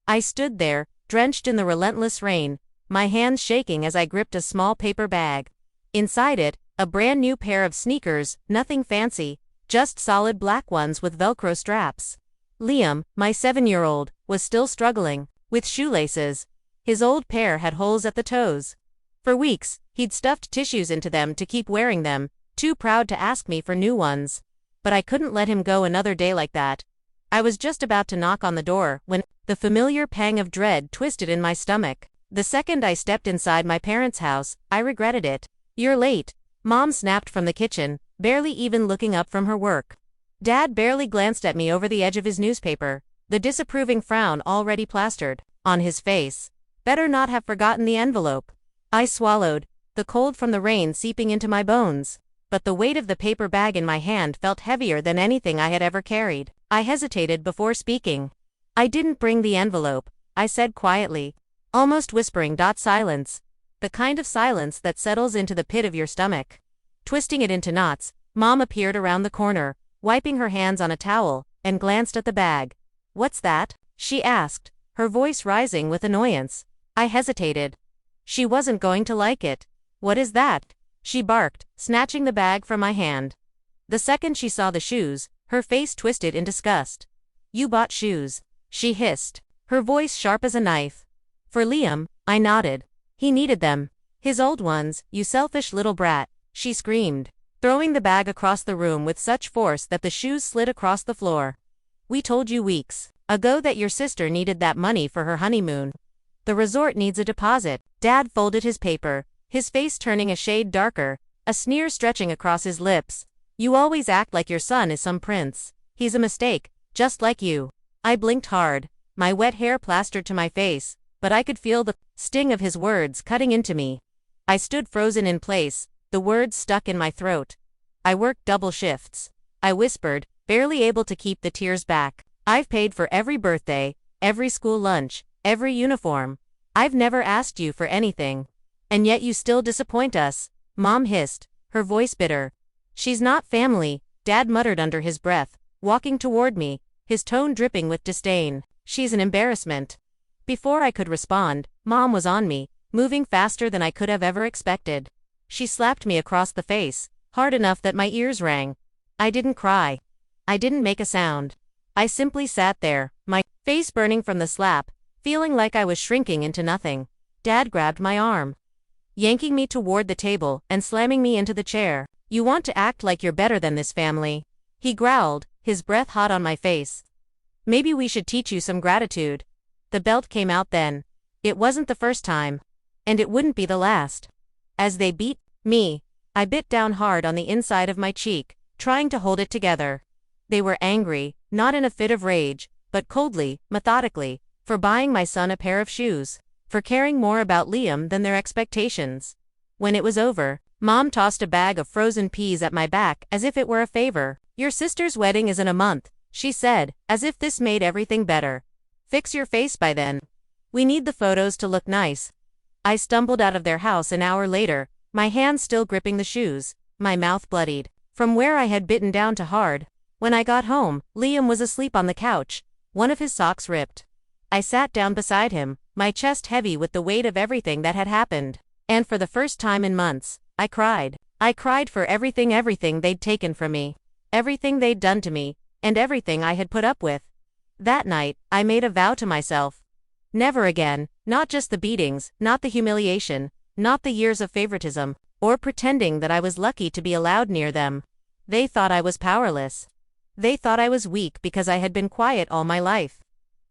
I stood there, drenched in the relentless rain, my hands shaking as I gripped a small paper bag. Inside it, a brand new pair of sneakers, nothing fancy, just solid black ones with Velcro straps. Liam, my 7-year-old, was still struggling with shoelaces. His old pair had holes at the toes. For weeks, he'd stuffed tissues into them to keep wearing them, too proud to ask me for new ones. But I couldn't let him go another day like that. I was just about to knock on the door when the familiar pang of dread twisted in my stomach. The second I stepped inside my parents' house, I regretted it. "You're late," Mom snapped from the kitchen, barely even looking up from her work. Dad barely glanced at me over the edge of his newspaper, the disapproving frown already plastered on his face. Better not have forgotten the envelope. I swallowed, the cold from the rain seeping into my bones. But the weight of the paper bag in my hand felt heavier than anything I had ever carried. I hesitated before speaking. "I didn't bring the envelope," I said quietly, almost whispering. Silence. The kind of silence that settles into the pit of your stomach. Twisting it into knots, Mom appeared around the corner, wiping her hands on a towel, and glanced at the bag. "What's that?" she asked, her voice rising with annoyance. I hesitated. She wasn't going to like it. "What is that?" she barked, snatching the bag from my hand. The second she saw the shoes, her face twisted in disgust. "You bought shoes," she hissed, her voice sharp as a knife. "For Liam," I nodded. "He needed them. His old ones, you selfish little brat," she screamed, throwing the bag across the room with such force that the shoes slid across the floor. "We told you weeks ago that your sister needed that money for her honeymoon. The resort needs a deposit." Dad folded his paper, his face turning a shade darker, a sneer stretching across his lips. "You always act like your son is some prince. He's a mistake, just like you." I blinked hard, my wet hair plastered to my face, but I could feel the sting of his words cutting into me. I stood frozen in place, the words stuck in my throat. "I worked double shifts," I whispered, barely able to keep the tears back. "I've paid for every birthday, every school lunch, every uniform. I've never asked you for anything. And yet you still disappoint us," Mom hissed, her voice bitter. "She's not family," Dad muttered under his breath, walking toward me, his tone dripping with disdain. "She's an embarrassment." Before I could respond, Mom was on me, moving faster than I could have ever expected. She slapped me across the face, hard enough that my ears rang. I didn't cry. I didn't make a sound. I simply sat there, my face burning from the slap, feeling like I was shrinking into nothing. Dad grabbed my arm, yanking me toward the table and slamming me into the chair. "You want to act like you're better than this family," he growled, his breath hot on my face. "Maybe we should teach you some gratitude." The belt came out then. It wasn't the first time. And it wouldn't be the last. As they beat me, I bit down hard on the inside of my cheek, trying to hold it together. They were angry, not in a fit of rage, but coldly, methodically, for buying my son a pair of shoes, for caring more about Liam than their expectations. When it was over, Mom tossed a bag of frozen peas at my back as if it were a favor. "Your sister's wedding is in a month," she said, as if this made everything better. "Fix your face by then. We need the photos to look nice." I stumbled out of their house an hour later, my hands still gripping the shoes, my mouth bloodied from where I had bitten down too hard. When I got home, Liam was asleep on the couch, one of his socks ripped. I sat down beside him, my chest heavy with the weight of everything that had happened. And for the first time in months, I cried. I cried for everything they'd taken from me, everything they'd done to me, and everything I had put up with. That night, I made a vow to myself. Never again, not just the beatings, not the humiliation, not the years of favoritism, or pretending that I was lucky to be allowed near them. They thought I was powerless. They thought I was weak because I had been quiet all my life.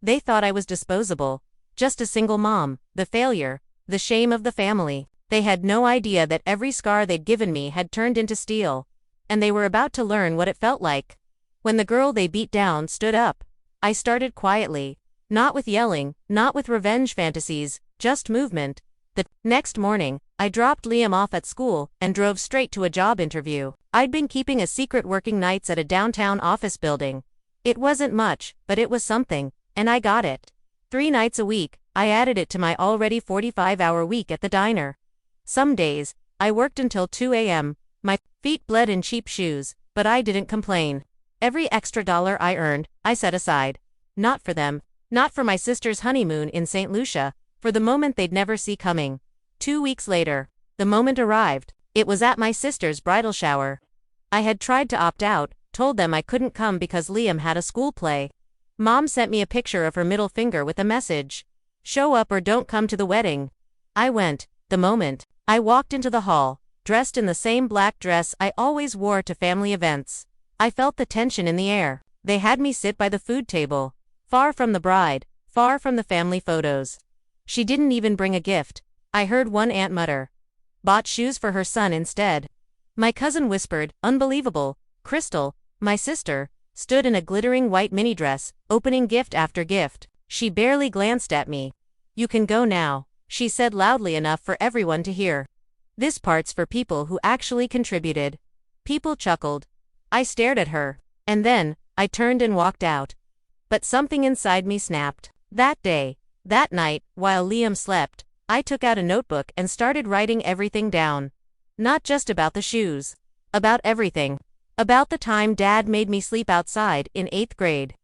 They thought I was disposable, just a single mom, the failure, the shame of the family. They had no idea that every scar they'd given me had turned into steel. And they were about to learn what it felt like. When the girl they beat down stood up, I started quietly, not with yelling, not with revenge fantasies, just movement. The next morning, I dropped Liam off at school and drove straight to a job interview. I'd been keeping a secret working nights at a downtown office building. It wasn't much, but it was something, and I got it. 3 nights a week, I added it to my already 45-hour week at the diner. Some days, I worked until 2 a.m., my feet bled in cheap shoes, but I didn't complain. Every extra dollar I earned, I set aside. Not for them, Not for my sister's honeymoon in St. Lucia, for the moment they'd never see coming. 2 weeks later, the moment arrived. It was at my sister's bridal shower. I had tried to opt out, told them I couldn't come because Liam had a school play. Mom sent me a picture of her middle finger with a message. Show up or don't come to the wedding. I went. The moment I walked into the hall, dressed in the same black dress I always wore to family events, I felt the tension in the air. They had me sit by the food table, far from the bride, far from the family photos. She didn't even bring a gift, I heard one aunt mutter. Bought shoes for her son instead. My cousin whispered, unbelievable. Crystal, my sister, stood in a glittering white mini dress, opening gift after gift. She barely glanced at me. You can go now, she said loudly enough for everyone to hear. This part's for people who actually contributed. People chuckled. I stared at her. And then, I turned and walked out. But something inside me snapped. That day, that night, while Liam slept, I took out a notebook and started writing everything down. Not just about the shoes. About everything. About the time Dad made me sleep outside in 8th grade.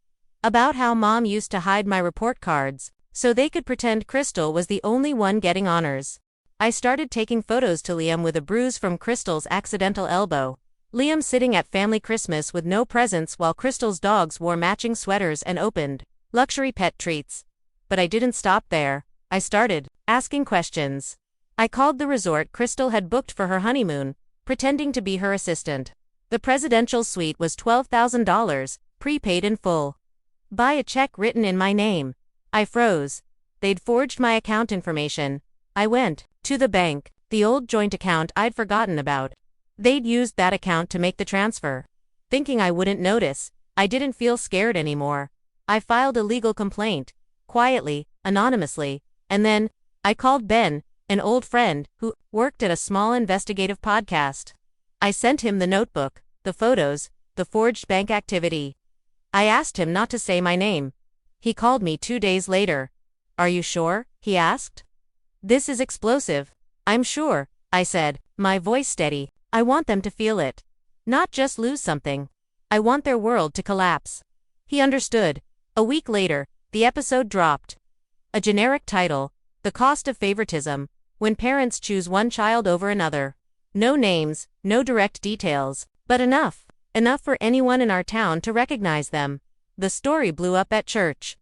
About how Mom used to hide my report cards, so they could pretend Crystal was the only one getting honors. I started taking photos to Liam with a bruise from Crystal's accidental elbow. Liam sitting at family Christmas with no presents while Crystal's dogs wore matching sweaters and opened luxury pet treats. But I didn't stop there. I started asking questions. I called the resort Crystal had booked for her honeymoon, pretending to be her assistant. The presidential suite was $12,000, prepaid in full. Buy a check written in my name. I froze. They'd forged my account information. I went to the bank, the old joint account I'd forgotten about. They'd used that account to make the transfer. Thinking I wouldn't notice, I didn't feel scared anymore. I filed a legal complaint, quietly, anonymously, and then, I called Ben, an old friend, who worked at a small investigative podcast. I sent him the notebook, the photos, the forged bank activity. I asked him not to say my name. He called me 2 days later. Are you sure? He asked. This is explosive. I'm sure, I said, my voice steady. I want them to feel it. Not just lose something. I want their world to collapse. He understood. A week later, the episode dropped. A generic title, The Cost of Favoritism, When Parents Choose One Child Over Another. No names, no direct details, but enough. Enough for anyone in our town to recognize them. The story blew up at church.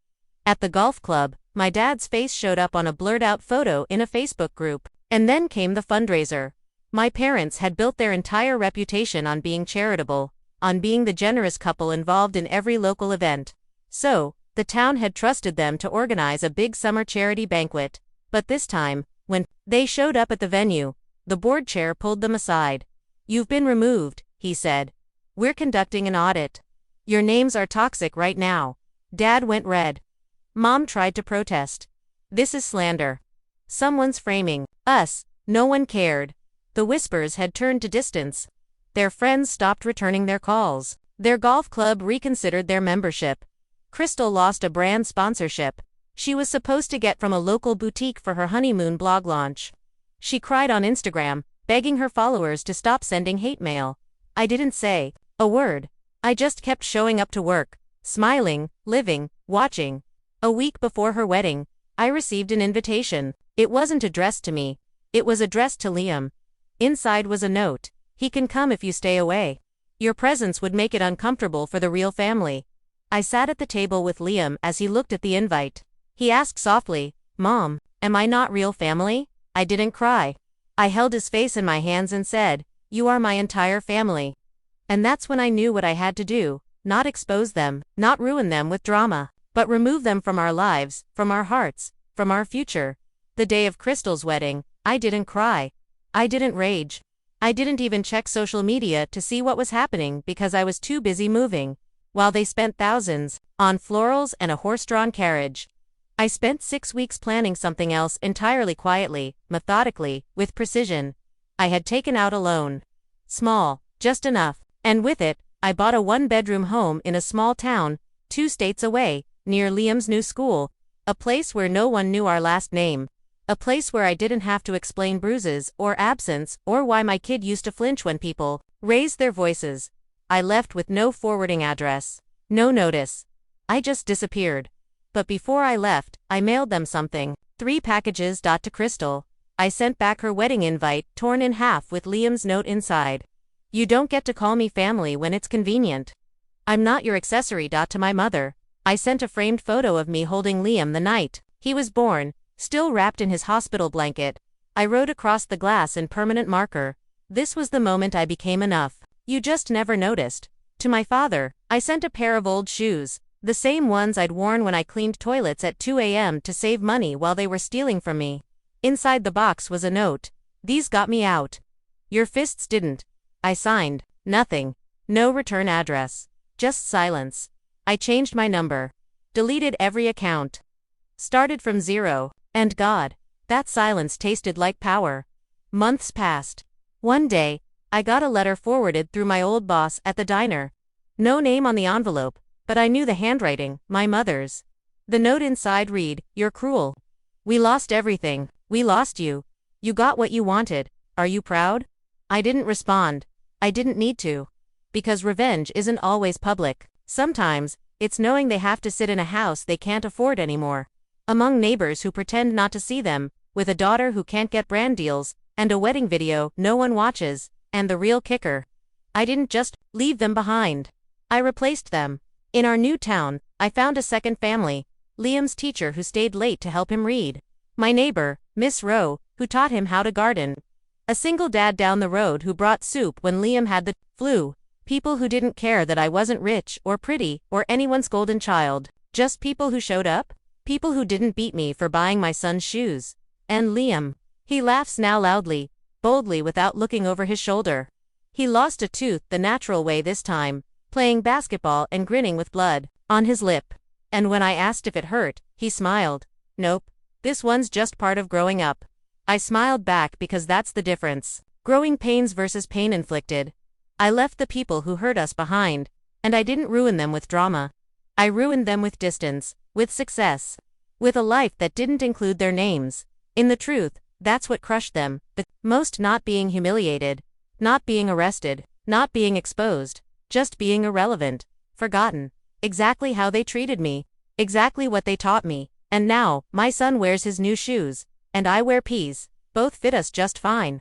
At the golf club, my dad's face showed up on a blurred-out photo in a Facebook group. And then came the fundraiser. My parents had built their entire reputation on being charitable, on being the generous couple involved in every local event. So, the town had trusted them to organize a big summer charity banquet. But this time, when they showed up at the venue, the board chair pulled them aside. You've been removed, he said. We're conducting an audit. Your names are toxic right now. Dad went red. Mom tried to protest. This is slander. Someone's framing us. No one cared. The whispers had turned to distance. Their friends stopped returning their calls. Their golf club reconsidered their membership. Crystal lost a brand sponsorship she was supposed to get from a local boutique for her honeymoon blog launch. She cried on Instagram, begging her followers to stop sending hate mail. I didn't say a word. I just kept showing up to work, smiling, living, watching. A week before her wedding, I received an invitation. It wasn't addressed to me. It was addressed to Liam. Inside was a note. He can come if you stay away. Your presence would make it uncomfortable for the real family. I sat at the table with Liam as he looked at the invite. He asked softly, Mom, am I not real family? I didn't cry. I held his face in my hands and said, You are my entire family. And that's when I knew what I had to do, not expose them, not ruin them with drama, but remove them from our lives, from our hearts, from our future. The day of Crystal's wedding, I didn't cry. I didn't rage. I didn't even check social media to see what was happening because I was too busy moving. While they spent thousands on florals and a horse-drawn carriage, I spent 6 weeks planning something else entirely quietly, methodically, with precision. I had taken out a loan. Small, just enough. And with it, I bought a 1-bedroom home in a small town, 2 states away, near Liam's new school, a place where no one knew our last name. A place where I didn't have to explain bruises, or absence, or why my kid used to flinch when people raised their voices. I left with no forwarding address. No notice. I just disappeared. But before I left, I mailed them something. 3 packages. To Crystal. I sent back her wedding invite, torn in half with Liam's note inside. You don't get to call me family when it's convenient. I'm not your accessory. To my mother. I sent a framed photo of me holding Liam the night he was born, still wrapped in his hospital blanket. I wrote across the glass in permanent marker, "This was the moment I became enough. You just never noticed." To my father, I sent a pair of old shoes, the same ones I'd worn when I cleaned toilets at 2 a.m. to save money while they were stealing from me. Inside the box was a note. "These got me out. Your fists didn't." I signed. Nothing. No return address. Just silence. I changed my number. Deleted every account. Started from zero. And God, that silence tasted like power. Months passed. One day, I got a letter forwarded through my old boss at the diner. No name on the envelope, but I knew the handwriting, my mother's. The note inside read, "You're cruel. We lost everything. We lost you. You got what you wanted. Are you proud?" I didn't respond. I didn't need to. Because revenge isn't always public. Sometimes, it's knowing they have to sit in a house they can't afford anymore. Among neighbors who pretend not to see them, with a daughter who can't get brand deals, and a wedding video no one watches, and the real kicker. I didn't just leave them behind. I replaced them. In our new town, I found a second family, Liam's teacher who stayed late to help him read. My neighbor, Miss Rowe, who taught him how to garden. A single dad down the road who brought soup when Liam had the flu. People who didn't care that I wasn't rich or pretty or anyone's golden child. Just people who showed up. People who didn't beat me for buying my son's shoes. And Liam. He laughs now loudly, boldly without looking over his shoulder. He lost a tooth the natural way this time, playing basketball and grinning with blood on his lip. And when I asked if it hurt, he smiled. "Nope. This one's just part of growing up." I smiled back because that's the difference. Growing pains versus pain inflicted. I left the people who hurt us behind, and I didn't ruin them with drama. I ruined them with distance, with success, with a life that didn't include their names. In the truth, that's what crushed them, the most: not being humiliated, not being arrested, not being exposed, just being irrelevant, forgotten. Exactly how they treated me, exactly what they taught me, and now, my son wears his new shoes, and I wear peas. Both fit us just fine.